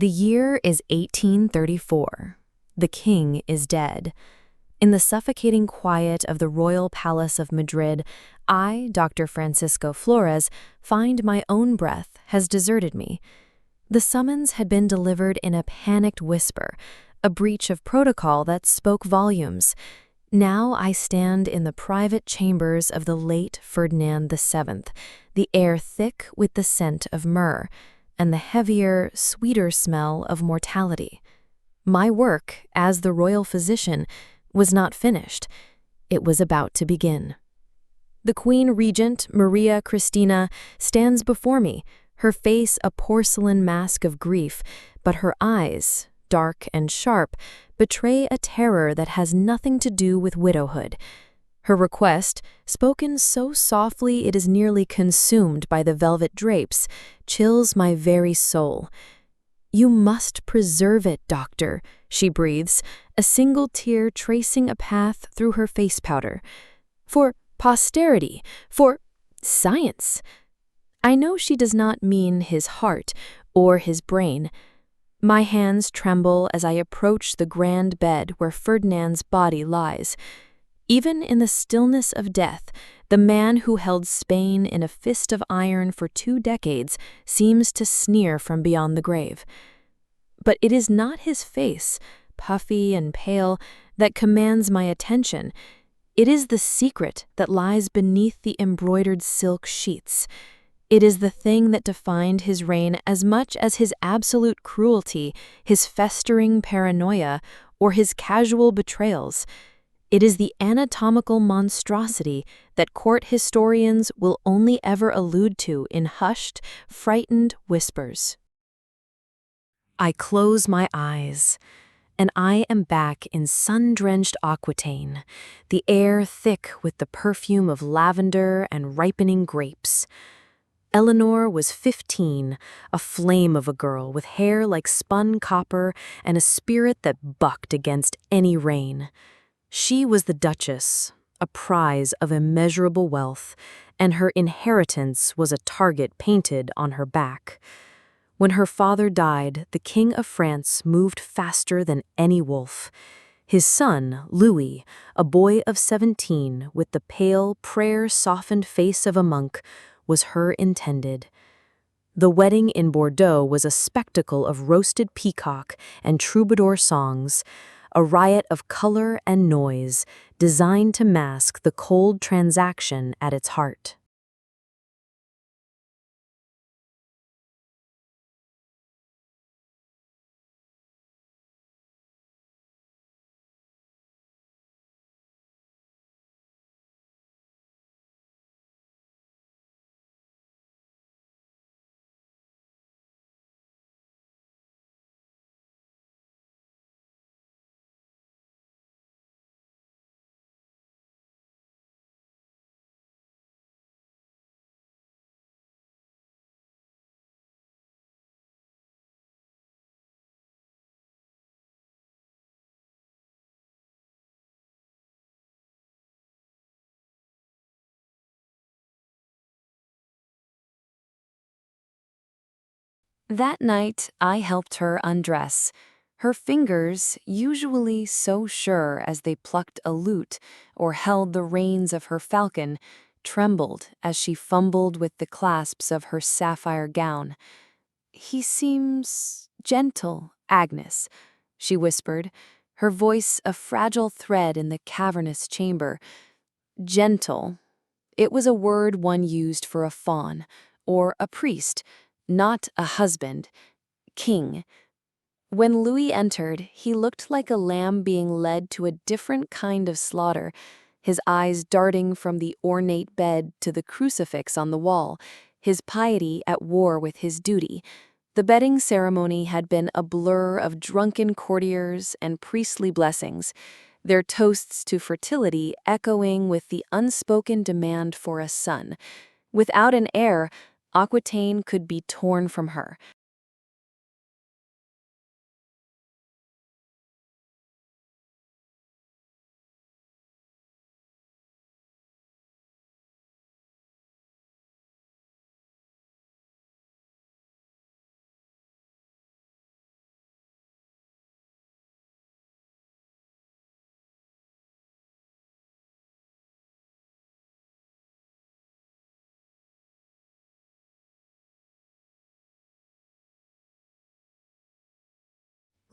The year is 1834. The king is dead. In the suffocating quiet of the royal palace of Madrid, I, Dr. Francisco Flores, find my own breath has deserted me. The summons had been delivered in a panicked whisper, a breach of protocol that spoke volumes. Now I stand in the private chambers of the late Ferdinand VII, the air thick with the scent of myrrh, and the heavier, sweeter smell of mortality. My work, as the royal physician, was not finished. It was about to begin. The Queen Regent, Maria Cristina, stands before me, her face a porcelain mask of grief, but her eyes, dark and sharp, betray a terror that has nothing to do with widowhood. Her request, spoken so softly it is nearly consumed by the velvet drapes, chills my very soul. "You must preserve it, doctor," she breathes, a single tear tracing a path through her face powder. "For posterity, for science." I know she does not mean his heart or his brain. My hands tremble as I approach the grand bed where Ferdinand's body lies. Even in the stillness of death, the man who held Spain in a fist of iron for 2 decades seems to sneer from beyond the grave. But it is not his face, puffy and pale, that commands my attention. It is the secret that lies beneath the embroidered silk sheets. It is the thing that defined his reign as much as his absolute cruelty, his festering paranoia, or his casual betrayals. It is the anatomical monstrosity that court historians will only ever allude to in hushed, frightened whispers. I close my eyes, and I am back in sun-drenched Aquitaine, the air thick with the perfume of lavender and ripening grapes. Eleanor was 15, a flame of a girl with hair like spun copper and a spirit that bucked against any rain. She was the Duchess, a prize of immeasurable wealth, and her inheritance was a target painted on her back. When her father died, the King of France moved faster than any wolf. His son, Louis, a boy of 17 with the pale, prayer-softened face of a monk, was her intended. The wedding in Bordeaux was a spectacle of roasted peacock and troubadour songs, a riot of color and noise designed to mask the cold transaction at its heart. That night, I helped her undress. Her fingers, usually so sure as they plucked a lute or held the reins of her falcon, trembled as she fumbled with the clasps of her sapphire gown. "He seems gentle, Agnes," she whispered, her voice a fragile thread in the cavernous chamber. Gentle. It was a word one used for a faun, or a priest, not a husband. King. When Louis entered, he looked like a lamb being led to a different kind of slaughter, his eyes darting from the ornate bed to the crucifix on the wall, his piety at war with his duty. The bedding ceremony had been a blur of drunken courtiers and priestly blessings, their toasts to fertility echoing with the unspoken demand for a son. Without an heir, Aquitaine could be torn from her.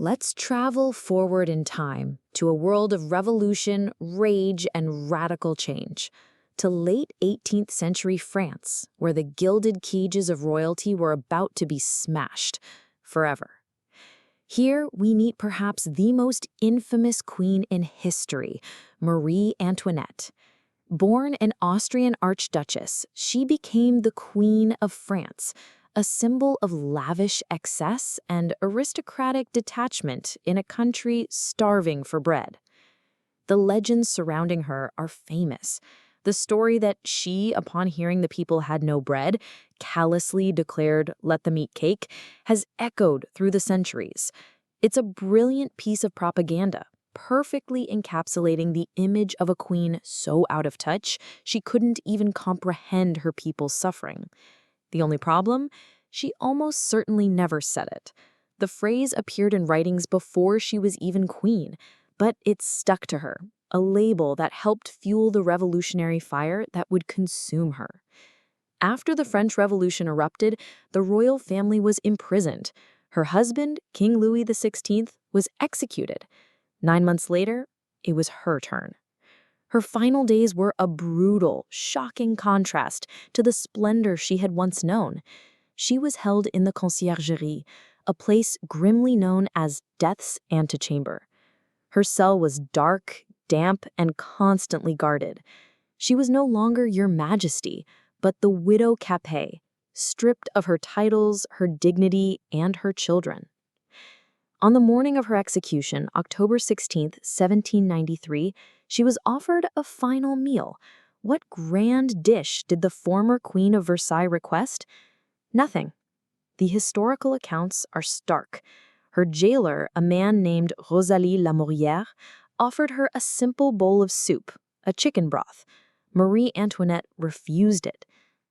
Let's travel forward in time to a world of revolution, rage, and radical change. To late 18th century France, where the gilded cages of royalty were about to be smashed forever. Here we meet perhaps the most infamous queen in history, Marie Antoinette. Born an Austrian archduchess, she became the Queen of France, a symbol of lavish excess and aristocratic detachment in a country starving for bread. The legends surrounding her are famous. The story that she, upon hearing the people had no bread, callously declared, "Let them eat cake," has echoed through the centuries. It's a brilliant piece of propaganda, perfectly encapsulating the image of a queen so out of touch she couldn't even comprehend her people's suffering. The only problem? She almost certainly never said it. The phrase appeared in writings before she was even queen, but it stuck to her, a label that helped fuel the revolutionary fire that would consume her. After the French Revolution erupted, the royal family was imprisoned. Her husband, King Louis XVI, was executed. 9 months later, it was her turn. Her final days were a brutal, shocking contrast to the splendor she had once known. She was held in the conciergerie, a place grimly known as Death's antechamber. Her cell was dark, damp, and constantly guarded. She was no longer your majesty, but the widow Capet, stripped of her titles, her dignity, and her children. On the morning of her execution, October 16, 1793, she was offered a final meal. What grand dish did the former Queen of Versailles request? Nothing. The historical accounts are stark. Her jailer, a man named Rosalie Lamorière, offered her a simple bowl of soup, a chicken broth. Marie Antoinette refused it.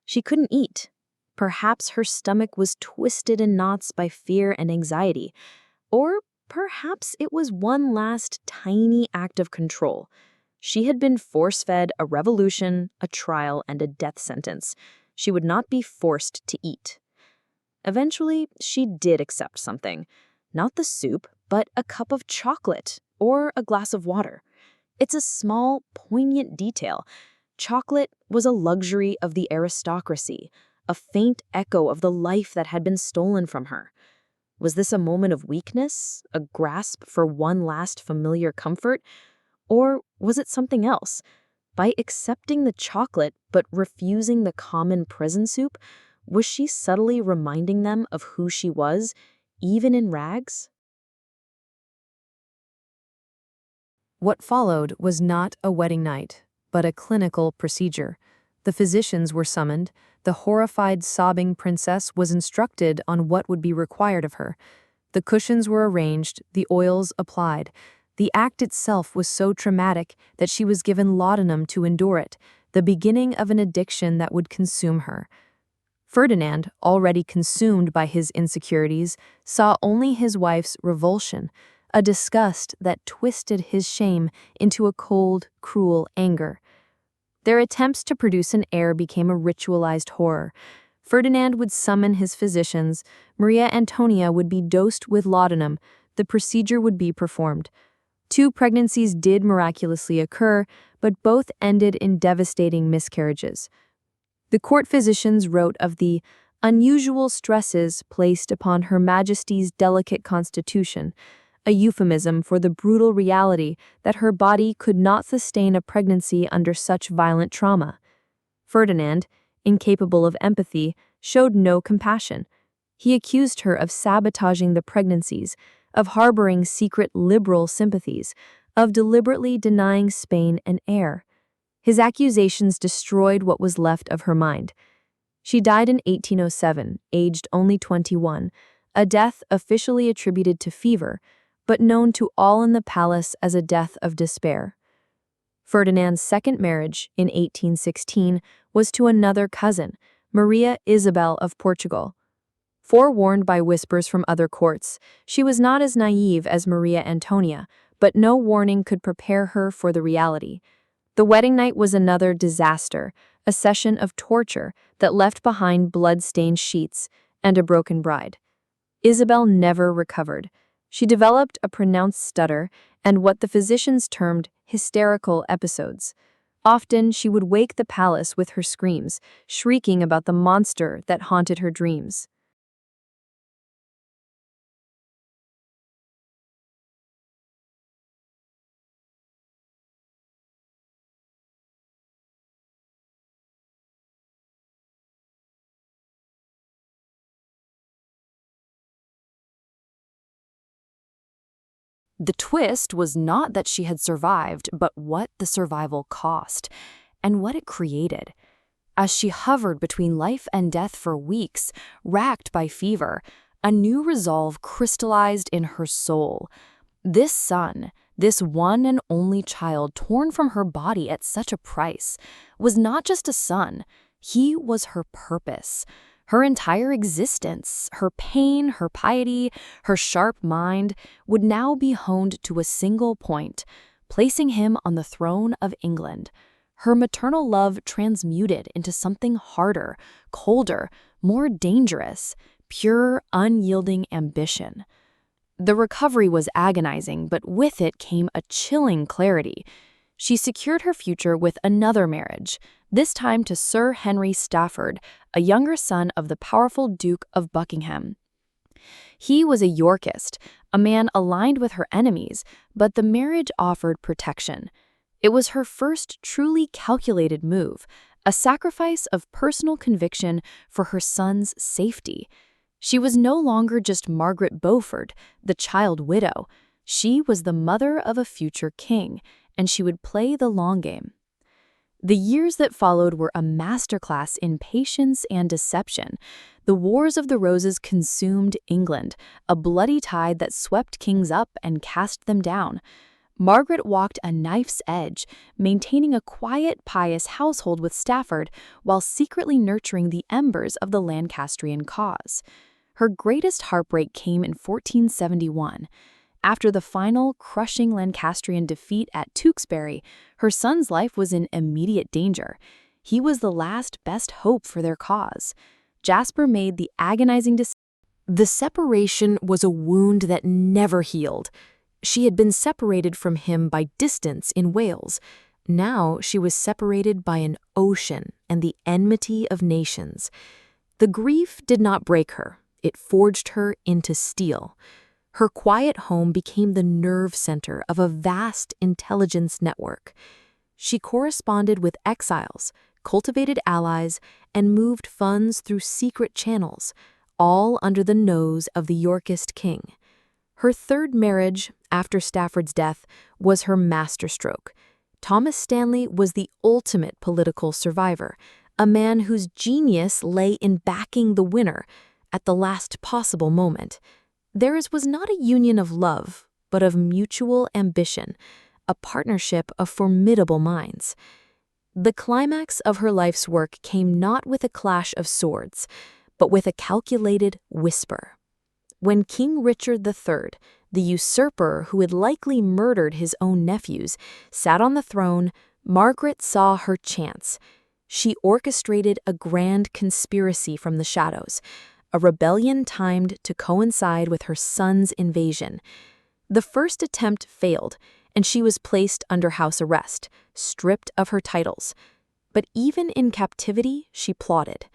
She couldn't eat. Perhaps her stomach was twisted in knots by fear and anxiety. Or perhaps it was one last tiny act of control. She had been force-fed a revolution, a trial, and a death sentence. She would not be forced to eat. Eventually, she did accept something. Not the soup, but a cup of chocolate or a glass of water. It's a small, poignant detail. Chocolate was a luxury of the aristocracy, a faint echo of the life that had been stolen from her. Was this a moment of weakness, a grasp for one last familiar comfort? Or was it something else? By accepting the chocolate but refusing the common prison soup, was she subtly reminding them of who she was, even in rags? What followed was not a wedding night, but a clinical procedure. The physicians were summoned. The horrified, sobbing princess was instructed on what would be required of her. The cushions were arranged, the oils applied. The act itself was so traumatic that she was given laudanum to endure it, the beginning of an addiction that would consume her. Ferdinand, already consumed by his insecurities, saw only his wife's revulsion, a disgust that twisted his shame into a cold, cruel anger. Their attempts to produce an heir became a ritualized horror. Ferdinand would summon his physicians, Maria Antonia would be dosed with laudanum, the procedure would be performed. 2 pregnancies did miraculously occur, but both ended in devastating miscarriages. The court physicians wrote of the unusual stresses placed upon Her Majesty's delicate constitution, a euphemism for the brutal reality that her body could not sustain a pregnancy under such violent trauma. Ferdinand, incapable of empathy, showed no compassion. He accused her of sabotaging the pregnancies, of harboring secret liberal sympathies, of deliberately denying Spain an heir. His accusations destroyed what was left of her mind. She died in 1807, aged only 21, a death officially attributed to fever, but known to all in the palace as a death of despair. Ferdinand's second marriage, in 1816, was to another cousin, Maria Isabel of Portugal. Forewarned by whispers from other courts, she was not as naive as Maria Antonia, but no warning could prepare her for the reality. The wedding night was another disaster, a session of torture that left behind blood-stained sheets and a broken bride. Isabel never recovered. She developed a pronounced stutter and what the physicians termed hysterical episodes. Often she would wake the palace with her screams, shrieking about the monster that haunted her dreams. The twist was not that she had survived, but what the survival cost, and what it created. As she hovered between life and death for weeks, racked by fever, a new resolve crystallized in her soul. This son, this one and only child torn from her body at such a price, was not just a son, he was her purpose. Her entire existence, her pain, her piety, her sharp mind, would now be honed to a single point, placing him on the throne of England. Her maternal love transmuted into something harder, colder, more dangerous, pure, unyielding ambition. The recovery was agonizing, but with it came a chilling clarity. She secured her future with another marriage, this time to Sir Henry Stafford, a younger son of the powerful Duke of Buckingham. He was a Yorkist, a man aligned with her enemies, but the marriage offered protection. It was her first truly calculated move, a sacrifice of personal conviction for her son's safety. She was no longer just Margaret Beaufort, the child widow. She was the mother of a future king, and she would play the long game. The years that followed were a masterclass in patience and deception. The Wars of the Roses consumed England, a bloody tide that swept kings up and cast them down. Margaret walked a knife's edge, maintaining a quiet, pious household with Stafford while secretly nurturing the embers of the Lancastrian cause. Her greatest heartbreak came in 1471. After the final, crushing Lancastrian defeat at Tewkesbury, her son's life was in immediate danger. He was the last best hope for their cause. Jasper made the agonizing decision. The separation was a wound that never healed. She had been separated from him by distance in Wales. Now she was separated by an ocean and the enmity of nations. The grief did not break her. It forged her into steel. Her quiet home became the nerve center of a vast intelligence network. She corresponded with exiles, cultivated allies, and moved funds through secret channels, all under the nose of the Yorkist king. Her third marriage, after Stafford's death, was her masterstroke. Thomas Stanley was the ultimate political survivor, a man whose genius lay in backing the winner at the last possible moment. Theirs was not a union of love, but of mutual ambition, a partnership of formidable minds. The climax of her life's work came not with a clash of swords, but with a calculated whisper. When King Richard III, the usurper who had likely murdered his own nephews, sat on the throne, Margaret saw her chance. She orchestrated a grand conspiracy from the shadows, a rebellion timed to coincide with her son's invasion. The first attempt failed, and she was placed under house arrest, stripped of her titles. But even in captivity, she plotted.